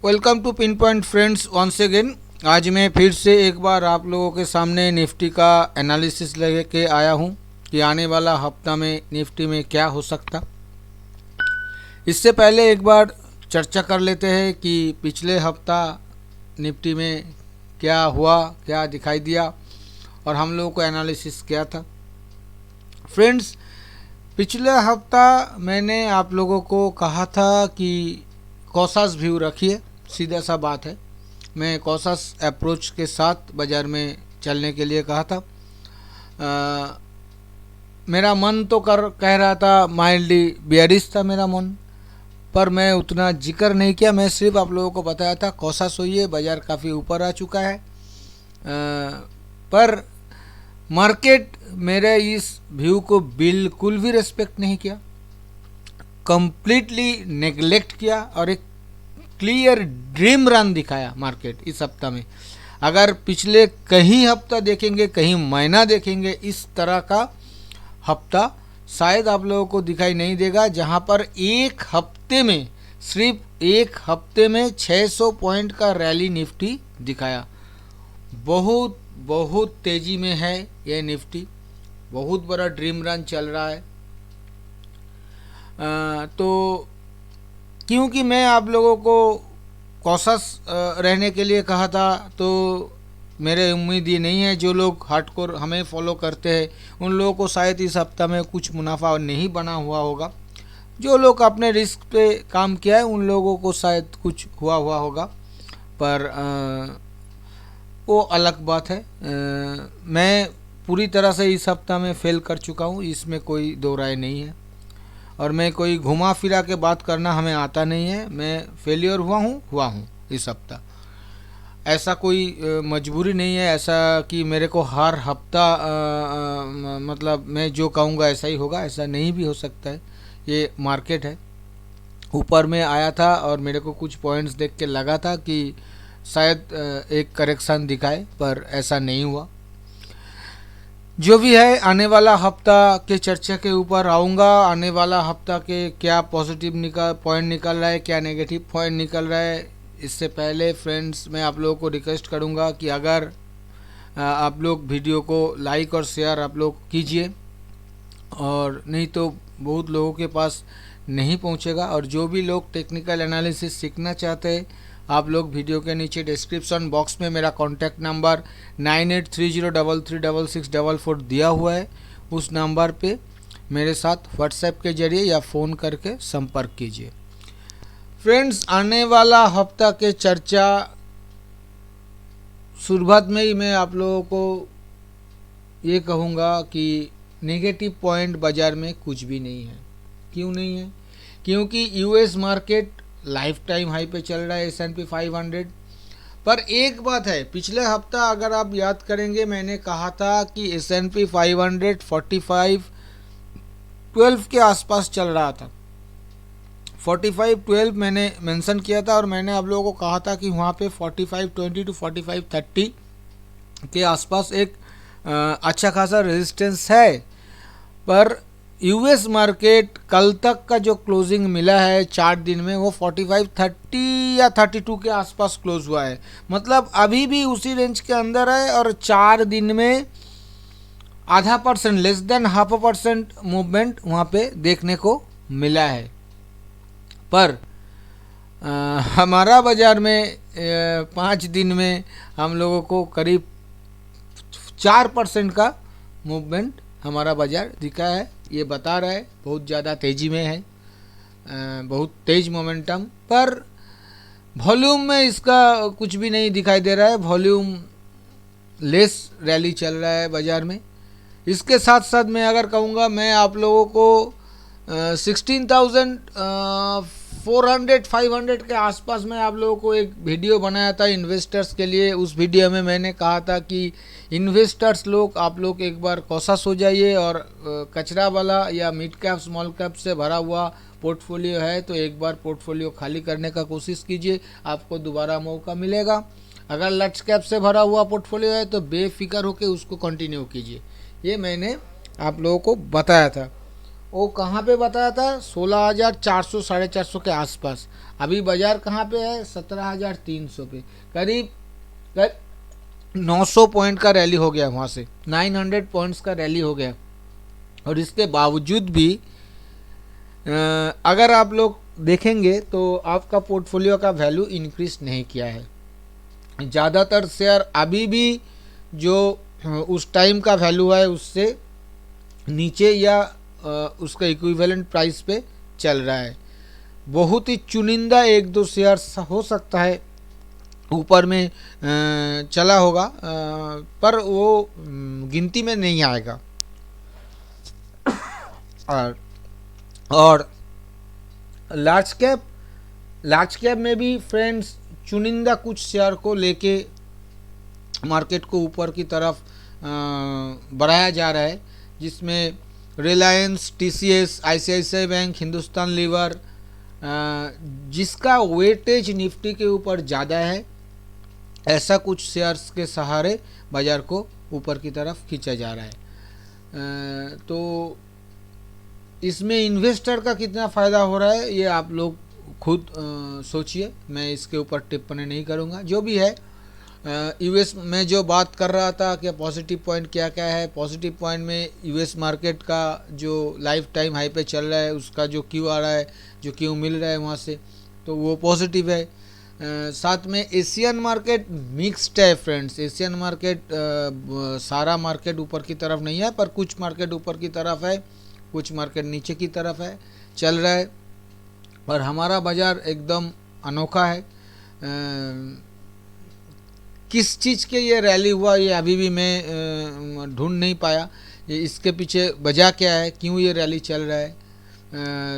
Welcome to pin point friends once again. आज मैं फिर से एक बार आप लोगों के सामने निफ्टी का एनालिसिस लेके आया हूं कि आने वाला हफ्ता में निफ्टी में क्या हो सकता। इससे पहले एक बार चर्चा कर लेते हैं कि पिछले हफ्ता निफ्टी में क्या हुआ, क्या दिखाई दिया और हम लोगों को एनालिसिस क्या था। फ्रेंड्स, पिछले हफ्ता मैंने आप लोगों को कहा था कि कॉशस व्यू रखिए, सीधा सा बात है। मैं कॉशस अप्रोच के साथ बाज़ार में चलने के लिए कहा था। मेरा मन तो कह रहा था, माइल्डली बेयरिश था मेरा मन, पर मैं उतना जिक्र नहीं किया। मैं सिर्फ आप लोगों को बताया था कॉशस होइए, बाज़ार काफ़ी ऊपर आ चुका है। पर मार्केट मेरे इस व्यू को बिल्कुल भी रेस्पेक्ट नहीं किया, कंप्लीटली नेग्लेक्ट किया और एक क्लियर ड्रीम रन दिखाया मार्केट इस हफ्ता में। अगर पिछले कहीं हफ्ता देखेंगे, कहीं महीना देखेंगे, इस तरह का हफ्ता शायद आप लोगों को दिखाई नहीं देगा, जहां पर एक हफ्ते में, सिर्फ एक हफ्ते में 600 पॉइंट का रैली निफ्टी दिखाया। बहुत बहुत तेज़ी में है ये निफ्टी, बहुत बड़ा ड्रीम रन चल रहा है। तो क्योंकि मैं आप लोगों को कॉशस रहने के लिए कहा था, तो मेरे उम्मीद ये नहीं है जो लोग हार्डकोर हमें फॉलो करते हैं उन लोगों को शायद इस हफ्ता में कुछ मुनाफा नहीं बना हुआ होगा। जो लोग अपने रिस्क पे काम किया है उन लोगों को शायद कुछ हुआ होगा, पर वो अलग बात है। मैं पूरी तरह से इस हफ्ता में फेल कर चुका हूँ, इसमें कोई दो राय नहीं है। और मैं कोई घुमा फिरा के बात करना हमें आता नहीं है। मैं फेलियर हुआ हूँ इस हफ्ता। ऐसा कोई मजबूरी नहीं है ऐसा कि मेरे को हर हफ्ता मतलब मैं जो कहूँगा ऐसा ही होगा, ऐसा नहीं भी हो सकता है। ये मार्केट है, ऊपर में आया था और मेरे को कुछ पॉइंट्स देख के लगा था कि शायद एक करेक्शन दिखाए, पर ऐसा नहीं हुआ। जो भी है, आने वाला हफ्ता के चर्चा के ऊपर आऊँगा। आने वाला हफ्ता के क्या पॉजिटिव पॉइंट निकल रहा है, क्या नेगेटिव पॉइंट निकल रहा है। इससे पहले फ्रेंड्स, मैं आप लोगों को रिक्वेस्ट करूँगा कि अगर आप लोग वीडियो को लाइक और शेयर आप लोग कीजिए, और नहीं तो बहुत लोगों के पास नहीं पहुँचेगा। और जो भी लोग टेक्निकल एनालिसिस सीखना चाहते हैं, आप लोग वीडियो के नीचे डिस्क्रिप्शन बॉक्स में मेरा कॉन्टैक्ट नंबर 9830336644 दिया हुआ है। उस नंबर पे मेरे साथ व्हाट्सएप के जरिए या फ़ोन करके संपर्क कीजिए। फ्रेंड्स, आने वाला हफ्ता के चर्चा शुरुआत में ही मैं आप लोगों को ये कहूँगा कि नेगेटिव पॉइंट बाज़ार में कुछ भी नहीं है। क्यों नहीं है? क्योंकि US market life time high पे चल रहा है, S&P 500। पर एक बात है, पिछले हफ्ता अगर आप याद करेंगे, मैंने कहा था कि S&P 500 4512 के आसपास चल रहा था। 4512 मैंने मेंशन किया था और मैंने आप लोगों को कहा था कि वहाँ पे 4520 टू 4530 के आसपास एक अच्छा खासा रेजिस्टेंस है। पर यूएस मार्केट कल तक का जो क्लोजिंग मिला है 4 दिन में, वो 4530 या 32 के आसपास क्लोज हुआ है। मतलब अभी भी उसी रेंज के अंदर है और 4 दिन में 0.5%, लेस देन 0.5% मूवमेंट वहाँ पे देखने को मिला है। पर हमारा बाज़ार में 5 दिन में हम लोगों को करीब 4% का मूवमेंट हमारा बाज़ार दिखा है। ये बता रहा है बहुत ज़्यादा तेज़ी में है, बहुत तेज़ मोमेंटम। पर वॉल्यूम में इसका कुछ भी नहीं दिखाई दे रहा है, वॉल्यूम लेस रैली चल रहा है बाज़ार में। इसके साथ साथ मैं अगर कहूँगा, मैं आप लोगों को 16,400-500 के आसपास में आप लोगों को एक वीडियो बनाया था इन्वेस्टर्स के लिए। उस वीडियो में मैंने कहा था कि इन्वेस्टर्स लोग, आप लोग एक बार कॉशस हो जाइए और कचरा वाला या मिड कैप स्मॉल कैप से भरा हुआ पोर्टफोलियो है तो एक बार पोर्टफोलियो खाली करने का कोशिश कीजिए, आपको दोबारा मौका मिलेगा। अगर लार्ज कैप से भरा हुआ पोर्टफोलियो है तो बेफिक्र होकर उसको कंटिन्यू कीजिए। ये मैंने आप लोगों को बताया था। वो कहाँ पे बताया था 16,400 450 के आसपास। अभी बाजार कहाँ पे है 17,300 पे, करीब 900 पॉइंट का रैली हो गया वहाँ से, 900 पॉइंट्स का रैली हो गया। और इसके बावजूद भी अगर आप लोग देखेंगे तो आपका पोर्टफोलियो का वैल्यू इंक्रीज नहीं किया है। ज़्यादातर शेयर अभी भी जो उस टाइम का वैल्यू है उससे नीचे या उसका इक्विवेलेंट प्राइस पे चल रहा है। बहुत ही चुनिंदा एक दो शेयर हो सकता है ऊपर में चला होगा, पर वो गिनती में नहीं आएगा। और लार्ज कैप में भी फ्रेंड्स चुनिंदा कुछ शेयर को लेके मार्केट को ऊपर की तरफ बढ़ाया जा रहा है, जिसमें रिलायंस, टीसीएस, आईसीआईसीआई बैंक, हिंदुस्तान लीवर, जिसका वेटेज निफ्टी के ऊपर ज़्यादा है, ऐसा कुछ शेयर्स के सहारे बाजार को ऊपर की तरफ खींचा जा रहा है। तो इसमें इन्वेस्टर का कितना फ़ायदा हो रहा है ये आप लोग खुद सोचिए, मैं इसके ऊपर टिप्पणी नहीं करूँगा। जो भी है, यूएस में जो बात कर रहा था कि पॉजिटिव पॉइंट क्या क्या है, पॉजिटिव पॉइंट में यूएस मार्केट का जो लाइफ टाइम हाई पे चल रहा है उसका जो क्यू आ रहा है, जो क्यू मिल रहा है वहाँ से, तो वो पॉजिटिव है। साथ में एशियन मार्केट मिक्स्ड है फ्रेंड्स। एशियन मार्केट सारा मार्केट ऊपर की तरफ नहीं है, पर कुछ मार्केट ऊपर की तरफ है, कुछ मार्केट नीचे की तरफ है, चल रहा है। और हमारा बाज़ार एकदम अनोखा है। किस चीज़ के ये रैली हुआ ये अभी भी मैं ढूंढ नहीं पाया, ये इसके पीछे वजह क्या है, क्यों ये रैली चल रहा है।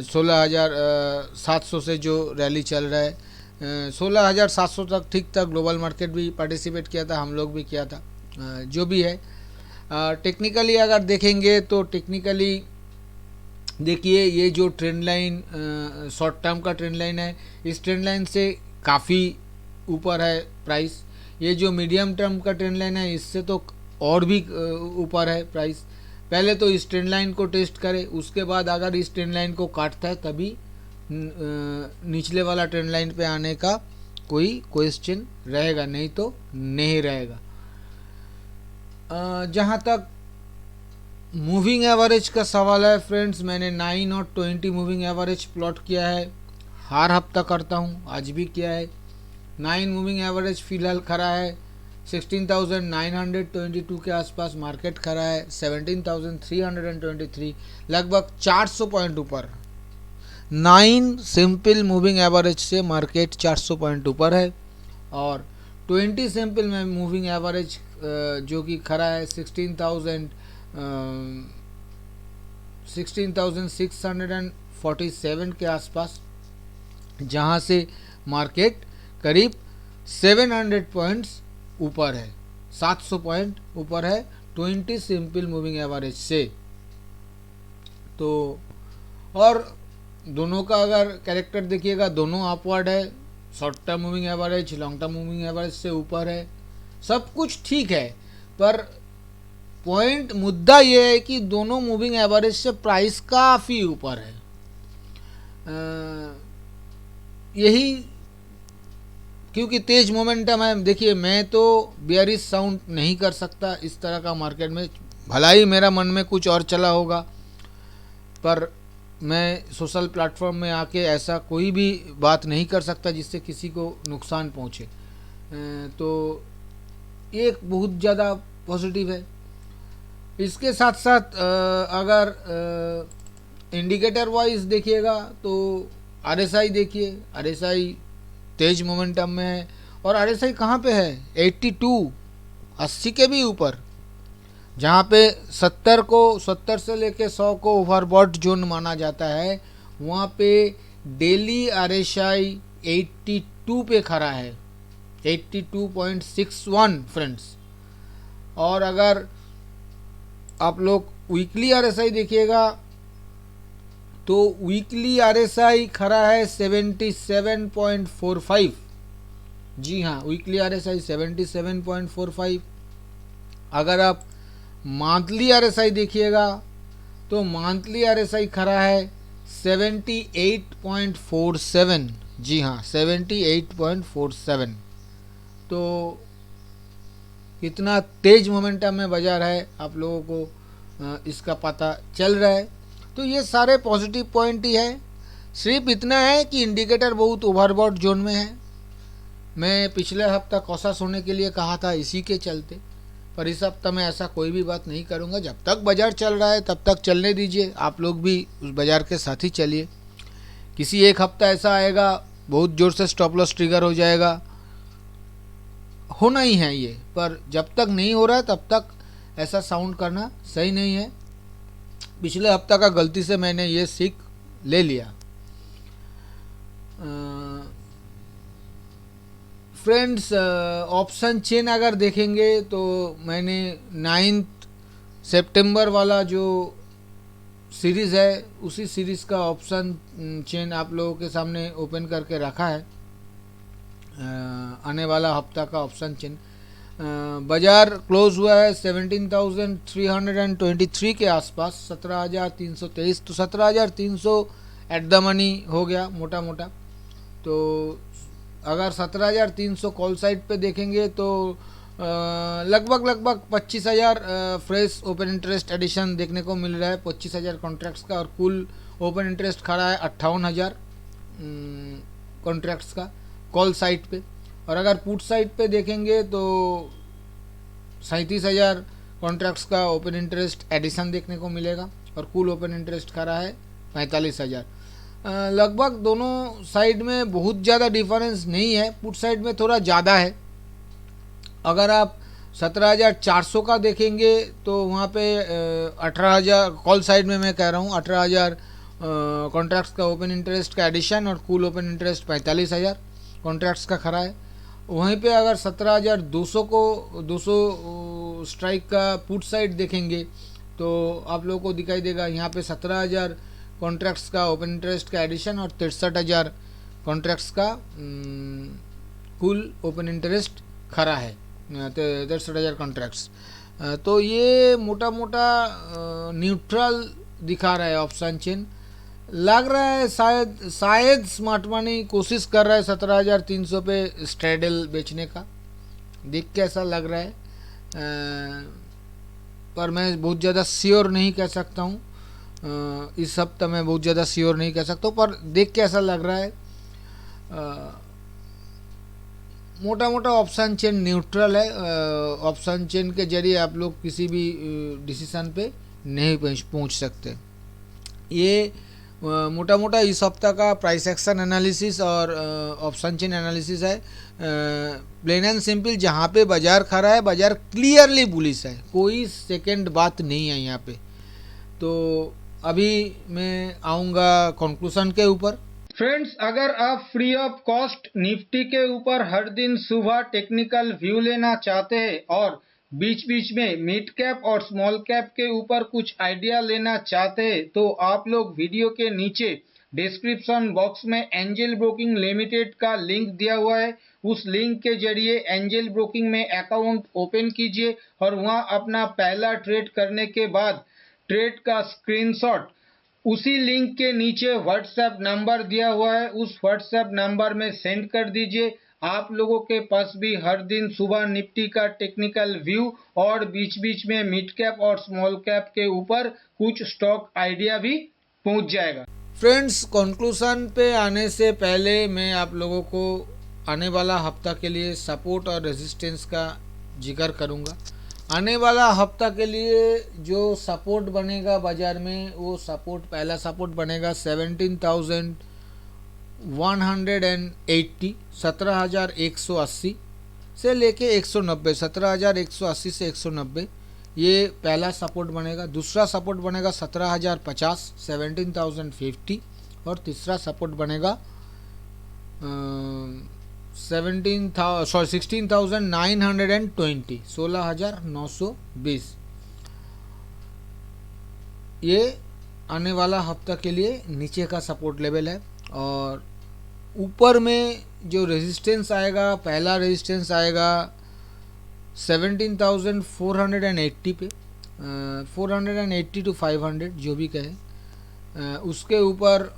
16,700 से जो रैली चल रहा है, 16,700 तक ठीक था। ग्लोबल मार्केट भी पार्टिसिपेट किया था, हम लोग भी किया था। जो भी है, टेक्निकली अगर देखेंगे तो टेक्निकली देखिए ये जो ट्रेंड लाइन शॉर्ट टर्म का ट्रेंड लाइन है, इस ट्रेंड लाइन से काफ़ी ऊपर है प्राइस। ये जो मीडियम टर्म का ट्रेंड लाइन है इससे तो और भी ऊपर है प्राइस। पहले तो इस ट्रेंड लाइन को टेस्ट करे, उसके बाद अगर इस ट्रेंड लाइन को काटता है तभी निचले वाला ट्रेंड लाइन पे आने का कोई क्वेश्चन रहेगा, नहीं तो नहीं रहेगा। जहाँ तक मूविंग एवरेज का सवाल है फ्रेंड्स, मैंने 9 और 20 मूविंग एवरेज प्लॉट किया है, हर हफ्ता करता हूँ, आज भी किया है। 9 मूविंग एवरेज फिलहाल खड़ा है 16,922 के आसपास, मार्केट खड़ा है 17,323, लगभग 400 पॉइंट ऊपर। 9 सिंपल मूविंग एवरेज से मार्केट 400 पॉइंट ऊपर है। और 20 सिंपल में मूविंग एवरेज जो कि खड़ा है 16,647 के आसपास, जहां से मार्केट करीब 700 पॉइंट्स ऊपर है, 700 पॉइंट ऊपर है 20 सिंपल मूविंग एवरेज से। तो और दोनों का अगर कैरेक्टर देखिएगा, दोनों अपवर्ड है, short term moving average long term moving average से ऊपर है, सब कुछ ठीक है। पर पॉइंट मुद्दा ये है कि दोनों मूविंग एवरेज से प्राइस काफ़ी ऊपर है। यही क्योंकि तेज मोमेंटम है। देखिए मैं तो बेयरिश साउंड नहीं कर सकता इस तरह का मार्केट में, भला ही मेरा मन में कुछ और चला होगा, पर मैं सोशल प्लेटफॉर्म में आके ऐसा कोई भी बात नहीं कर सकता जिससे किसी को नुकसान पहुंचे। तो एक बहुत ज़्यादा पॉजिटिव है। इसके साथ साथ अगर इंडिकेटर वाइज देखिएगा तो आरएसआई देखिए, आरएसआई तेज मोमेंटम में है। और आरएसआई कहाँ पे है 82, 80 के भी ऊपर, जहाँ पे 70 से लेके 100 को ओवरबॉट जोन माना जाता है, वहाँ पे डेली आरएसआई 82 पे खड़ा है, 82.61 फ्रेंड्स। और अगर आप लोग वीकली आरएसआई देखिएगा तो वीकली आरएसआई खड़ा है 77.45। जी हाँ, वीकली आरएसआई 77.45। अगर आप मंथली आरएसआई देखिएगा तो मंथली RSI खड़ा है 78.47। जी हाँ, 78.47। तो कितना तेज मोमेंटम में बाजार है आप लोगों को इसका पता चल रहा है। तो ये सारे पॉजिटिव पॉइंट ही है। सिर्फ इतना है कि इंडिकेटर बहुत ओवरबॉट जोन में है। मैं पिछले हफ्ता कॉशस होने के लिए कहा था इसी के चलते, पर इस हफ्ता में ऐसा कोई भी बात नहीं करूँगा। जब तक बाजार चल रहा है तब तक चलने दीजिए, आप लोग भी उस बाजार के साथ ही चलिए। किसी एक हफ्ता ऐसा आएगा बहुत ज़ोर से स्टॉप लॉस ट्रिगर हो जाएगा, होना ही है ये, पर जब तक नहीं हो रहा है तब तक ऐसा साउंड करना सही नहीं है। पिछले हफ्ता का गलती से मैंने ये सीख ले लिया। फ्रेंड्स, ऑप्शन चेन अगर देखेंगे तो मैंने 9 सितंबर वाला जो सीरीज़ है उसी सीरीज़ का ऑप्शन चेन आप लोगों के सामने ओपन करके रखा है। आने वाला हफ्ता का ऑप्शन चेन बाजार क्लोज हुआ है 17,323 के आसपास, 17,323। तो 17,300 एट द मनी हो गया मोटा मोटा। तो अगर 17,300 कॉल साइड पे देखेंगे तो लगभग 25,000 फ्रेश ओपन इंटरेस्ट एडिशन देखने को मिल रहा है, 25,000 कॉन्ट्रैक्ट्स का। और कुल ओपन इंटरेस्ट खड़ा है 58,000 कॉन्ट्रैक्ट्स का कॉल साइड पे। और अगर पुट साइड पे देखेंगे तो 37,000 कॉन्ट्रैक्ट्स का ओपन इंटरेस्ट एडिशन देखने को मिलेगा और कुल ओपन इंटरेस्ट खड़ा है 45,000। लगभग दोनों साइड में बहुत ज़्यादा डिफरेंस नहीं है, पुट साइड में थोड़ा ज़्यादा है। अगर आप 17,400 का देखेंगे तो वहाँ पे 18,000 कॉल साइड में, मैं कह रहा हूँ 18,000 कॉन्ट्रैक्ट्स का ओपन इंटरेस्ट का एडिशन और कुल ओपन इंटरेस्ट 45,000 कॉन्ट्रैक्ट्स का खड़ा है। वहीं पे अगर 17,200 को 200 स्ट्राइक का पुट साइड देखेंगे तो आप लोगों को दिखाई देगा यहाँ पे 17,000 कॉन्ट्रैक्ट्स का ओपन इंटरेस्ट का एडिशन और 63,000 कॉन्ट्रैक्ट्स का कुल ओपन इंटरेस्ट खड़ा है, 63,000 कॉन्ट्रैक्ट्स। तो ये मोटा मोटा न्यूट्रल दिखा रहा है ऑप्शन चेन। लग रहा है शायद स्मार्ट मनी कोशिश कर रहा है 17,300 पे स्ट्रेडल बेचने का, देख के ऐसा लग रहा है। पर मैं बहुत ज़्यादा श्योर नहीं कह सकता हूँ, इस हफ्ते मैं बहुत ज़्यादा श्योर नहीं कह सकता हूँ, पर देख के ऐसा लग रहा है। मोटा मोटा ऑप्शन चेन न्यूट्रल है। ऑप्शन चेन के जरिए आप लोग किसी भी डिसीजन पे नहीं पहुँच सकते। ये मोटा मोटा इस हफ्ता का प्राइस एक्शन एनालिसिस और ऑप्शन चेन एनालिसिस है। प्लेन एंड सिंपल, जहाँ पे बाजार खड़ा है बाजार क्लियरली बुलिश है, कोई सेकंड बात नहीं है यहाँ पे। तो अभी मैं आऊँगा कंक्लूजन के ऊपर। फ्रेंड्स, अगर आप फ्री ऑफ कॉस्ट निफ्टी के ऊपर हर दिन सुबह टेक्निकल व्यू लेना चाहते हैं और बीच बीच में मिड कैप और स्मॉल कैप के ऊपर कुछ आइडिया लेना चाहते हैं तो आप लोग वीडियो के नीचे डिस्क्रिप्शन बॉक्स में एंजल ब्रोकिंग लिमिटेड का लिंक दिया हुआ है। उस लिंक के जरिए एंजल ब्रोकिंग में अकाउंट ओपन कीजिए और वहां अपना पहला ट्रेड करने के बाद ट्रेड का स्क्रीनशॉट उसी लिंक के नीचे व्हाट्सएप नंबर दिया हुआ है, उस व्हाट्सएप नंबर में सेंड कर दीजिए। आप लोगों के पास भी हर दिन सुबह निफ्टी का टेक्निकल व्यू और बीच बीच में मिड कैप और स्मॉल कैप के ऊपर कुछ स्टॉक आइडिया भी पहुंच जाएगा। फ्रेंड्स, कंक्लूजन पे आने से पहले मैं आप लोगों को आने वाला हफ्ता के लिए सपोर्ट और रेजिस्टेंस का जिक्र करूंगा। आने वाला हफ्ता के लिए जो सपोर्ट बनेगा बाजार में, वो सपोर्ट, पहला सपोर्ट बनेगा 17,180, 17,180 से लेके 190, 17,180 से 190, ये पहला सपोर्ट बनेगा। दूसरा सपोर्ट बनेगा 17,050, 17,050 और तीसरा सपोर्ट बनेगा 16,920, 16,920। ये आने वाला हफ्ता के लिए नीचे का सपोर्ट लेवल है। और ऊपर में जो रेजिस्टेंस आएगा, पहला रेजिस्टेंस आएगा 17,480 पे, 480 to 500 जो भी कहे, उसके ऊपर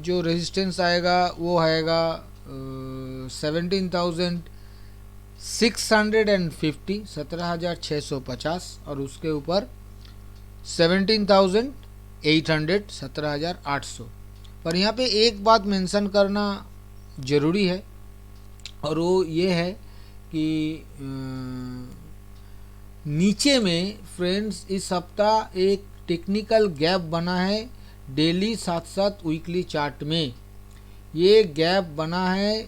जो रेजिस्टेंस आएगा वो आएगा 17,650 17,650, और उसके ऊपर 17,800 17,800। पर यहाँ पे एक बात मेंशन करना ज़रूरी है, और वो ये है कि नीचे में फ्रेंड्स इस हफ्ता एक टेक्निकल गैप बना है डेली साथ साथ वीकली चार्ट में। ये गैप बना है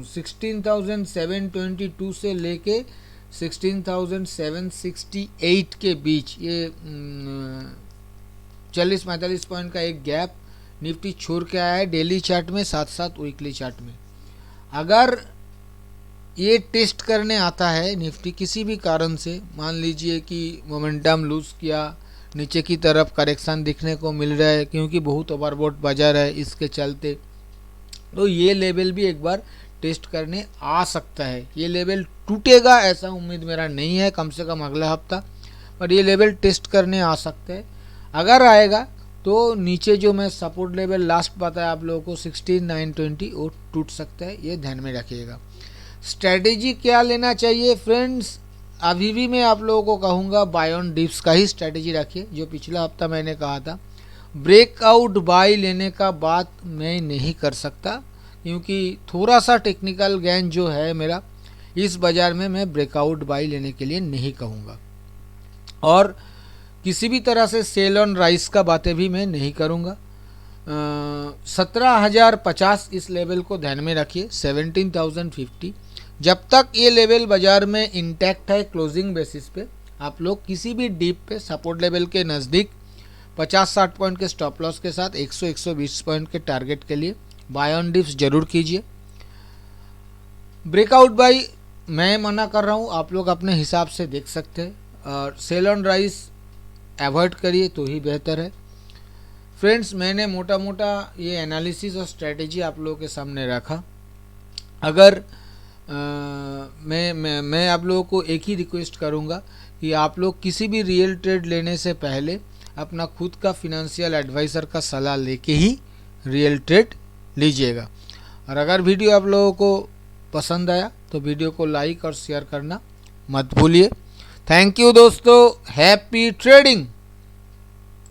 16,722 से लेके 16,768 के बीच, ये 40-45 पॉइंट का एक गैप निफ्टी छोड़ के आया है डेली चार्ट में साथ साथ वीकली चार्ट में। अगर ये टेस्ट करने आता है निफ्टी किसी भी कारण से, मान लीजिए कि मोमेंटम लूज़ किया, नीचे की तरफ करेक्शन दिखने को मिल रहा है क्योंकि बहुत ओवरबॉट बाजार है इसके चलते, तो ये लेवल भी एक बार टेस्ट करने आ सकता है। ये लेवल टूटेगा ऐसा उम्मीद मेरा नहीं है, कम से कम अगला हफ्ता, पर ये लेवल टेस्ट करने आ सकता है। अगर आएगा तो नीचे जो मैं सपोर्ट लेवल लास्ट बताया आप लोगों को 16,920 वो टूट सकता है, ये ध्यान में रखिएगा। स्ट्रैटेजी क्या लेना चाहिए फ्रेंड्स, अभी भी मैं आप लोगों को कहूँगा बाय ऑन डिप्स का ही स्ट्रैटेजी रखिए। जो पिछला हफ्ता मैंने कहा था ब्रेकआउट बाय लेने का बात मैं नहीं कर सकता, क्योंकि थोड़ा सा टेक्निकल गेन जो है मेरा इस बाज़ार में, मैं ब्रेकआउट बाय लेने के लिए नहीं कहूँगा, और किसी भी तरह से सेल ऑन राइस का बातें भी मैं नहीं करूँगा। 17,050 इस लेवल को ध्यान में रखिए, 17,050 जब तक ये लेवल बाजार में इंटैक्ट है क्लोजिंग बेसिस पे, आप लोग किसी भी डीप पे सपोर्ट लेवल के नज़दीक 50-60 पॉइंट के स्टॉप लॉस के साथ 100-120 पॉइंट के टारगेट के लिए बाय ऑन डिप्स जरूर कीजिए। ब्रेकआउट बाय मैं मना कर रहा हूँ, आप लोग अपने हिसाब से देख सकते हैं, और सेल ऑन राइस अवॉइड करिए तो ही बेहतर है। फ्रेंड्स, मैंने मोटा मोटा ये एनालिसिस और स्ट्रेटेजी आप लोगों के सामने रखा। अगर मैं आप लोगों को एक ही रिक्वेस्ट करूंगा कि आप लोग किसी भी रियल ट्रेड लेने से पहले अपना खुद का फिनेंशियल एडवाइज़र का सलाह लेके ही रियल ट्रेड लीजिएगा। और अगर वीडियो आप लोगों को पसंद आया तो वीडियो को लाइक और शेयर करना मत भूलिए। थैंक यू दोस्तों, हैप्पी ट्रेडिंग।